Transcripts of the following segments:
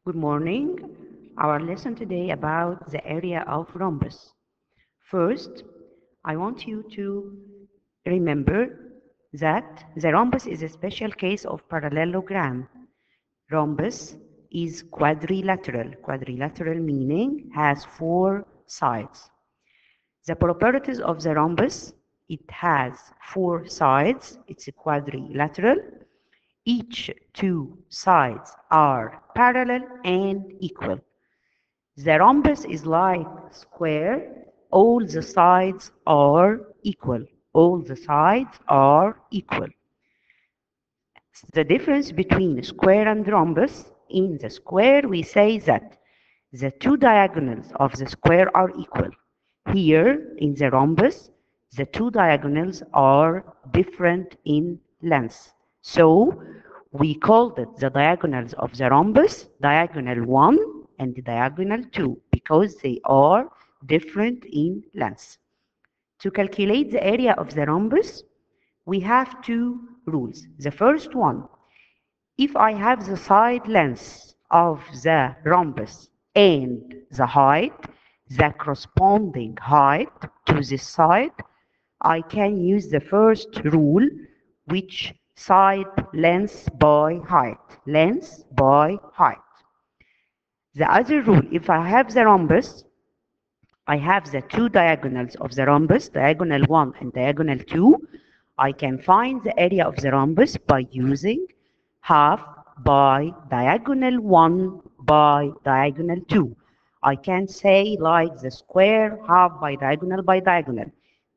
Good morning. Our lesson today about the area of rhombus. First, I want you to remember that the rhombus is a special case of parallelogram. Rhombus is quadrilateral. Quadrilateral meaning has four sides. The properties of the rhombus, it has four sides. It's a quadrilateral. Each two sides are parallel and equal. The rhombus is like square. All the sides are equal. All the sides are equal. The difference between square and rhombus, in the square we say that the two diagonals of the square are equal. Here in the rhombus, the two diagonals are different in length. So we called it the diagonals of the rhombus, diagonal 1 and diagonal 2, because they are different in length. To calculate the area of the rhombus, we have two rules. The first one, if I have the side length of the rhombus and the height, the corresponding height to this side, I can use the first rule, which side length by height. Length by height. The other rule, if I have the rhombus, I have the two diagonals of the rhombus, diagonal 1 and diagonal 2. I can find the area of the rhombus by using half by diagonal 1 by diagonal 2. I can say like the square half by diagonal,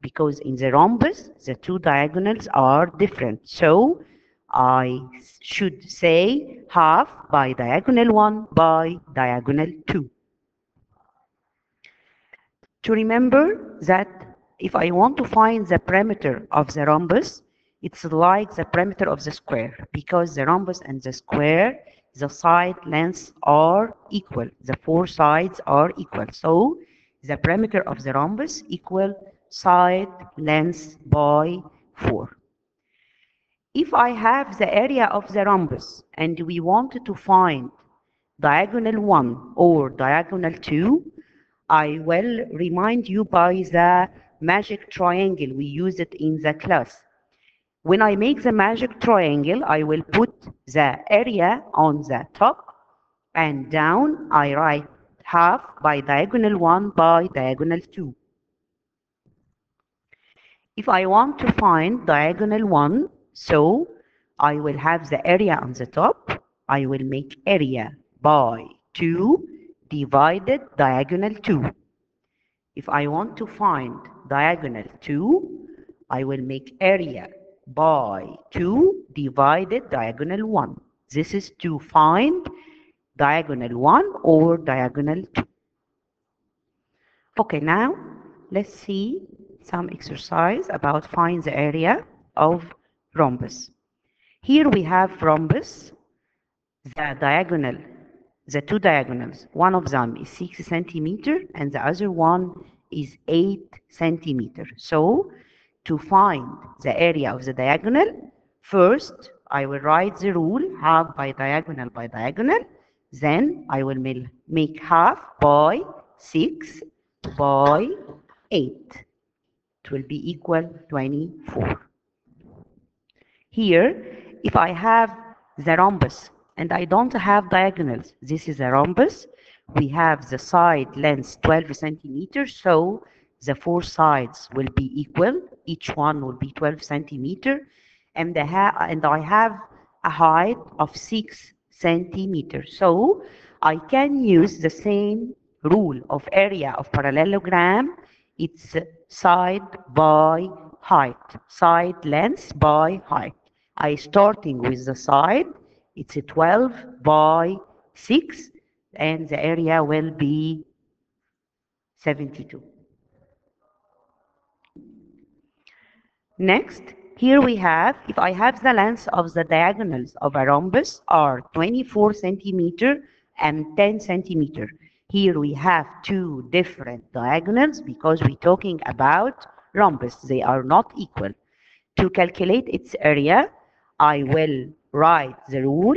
because in the rhombus the two diagonals are different. So I should say half by diagonal 1 by diagonal 2. To remember that if I want to find the perimeter of the rhombus, it's like the perimeter of the square, because the rhombus and the square, the side lengths are equal. The four sides are equal. So the perimeter of the rhombus equal side length by 4. If I have the area of the rhombus and we wanted to find diagonal 1 or diagonal 2, I will remind you by the magic triangle. We use it in the class. When I make the magic triangle, I will put the area on the top, and down I write half by diagonal 1 by diagonal 2. If I want to find diagonal 1, so I will have the area on the top. I will make area by 2 divided diagonal 2. If I want to find diagonal 2, I will make area by 2 divided diagonal 1. This is to find diagonal 1 or diagonal 2. Okay, now let's see some exercise about find the area of rhombus. Here we have rhombus, the two diagonals. One of them is 6 centimeter and the other one is 8 centimeter. So to find the area of the diagonal, first I will write the rule half by diagonal, then I will make half by 6 by 8. It will be equal 24. Here, if I have the rhombus and I don't have diagonals, this is a rhombus. We have the side length 12 centimeters, so the four sides will be equal. Each one will be 12 centimeter, and I have a height of 6 centimeters. So I can use the same rule of area of parallelogram. It's side by height, side length by height. I starting with the side, it's a 12 by 6, and the area will be 72. Next, here we have, if I have the length of the diagonals of a rhombus are 24 centimeter and 10 centimeter. Here we have two different diagonals because we're talking about rhombus. They are not equal. To calculate its area, I will write the rule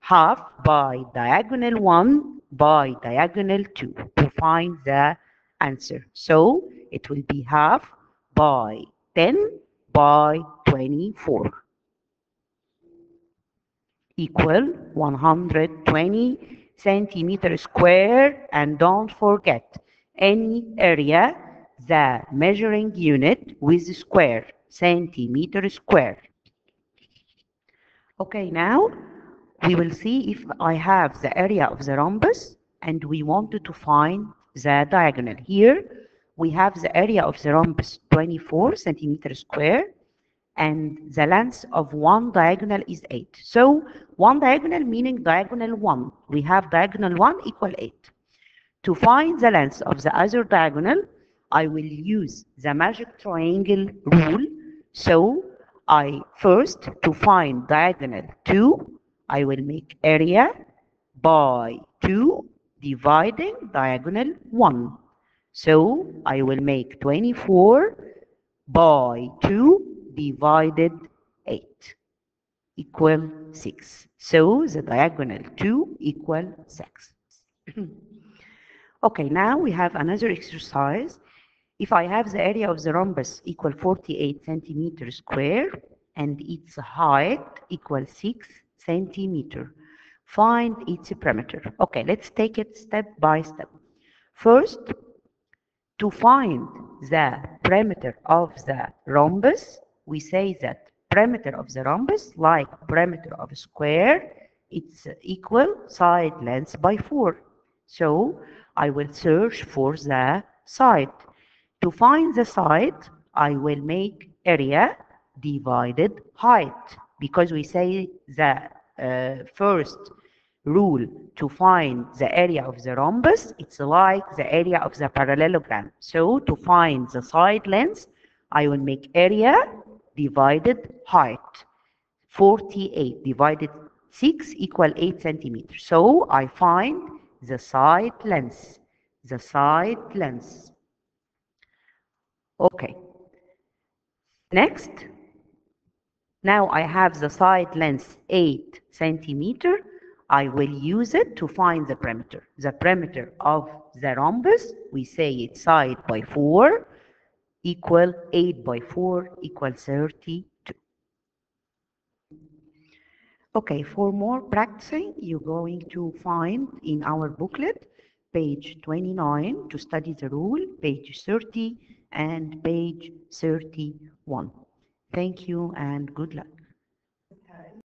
half by diagonal 1 by diagonal 2 to find the answer. So it will be half by 10 by 24 equal 120 centimeter square. And don't forget, any area, the measuring unit with square, centimeter square. Okay, now we will see if I have the area of the rhombus and we wanted to find the diagonal. Here we have the area of the rhombus 24 centimeter square, and the length of one diagonal is 8. So one diagonal meaning diagonal 1. We have diagonal 1 equal 8. To find the length of the other diagonal, I will use the magic triangle rule. So I first, to find diagonal 2, I will make area by 2 dividing diagonal 1. So I will make 24 by 2 divided 8 equal 6. So the diagonal 2 equal 6. Okay, now we have another exercise. If I have the area of the rhombus equal 48 centimeters square and its height equal 6 centimeter, find its perimeter. Okay, let's take it step by step. First, to find the perimeter of the rhombus, we say that perimeter of the rhombus, like perimeter of a square, it's equal side length by 4. So I will search for the side. To find the side, I will make area divided height, because we say the first rule to find the area of the rhombus, it's like the area of the parallelogram. So to find the side length, I will make area divided height. 48 divided 6 equal 8 centimeters. So I find the side length. The side length. Okay. Next, now I have the side length 8 centimeter. I will use it to find the perimeter. The perimeter of the rhombus, we say it's side by 4 equal 8 by 4 equal 32. Okay, for more practicing, you're going to find in our booklet page 29 to study the rule, page 30 and page 31. Thank you and good luck.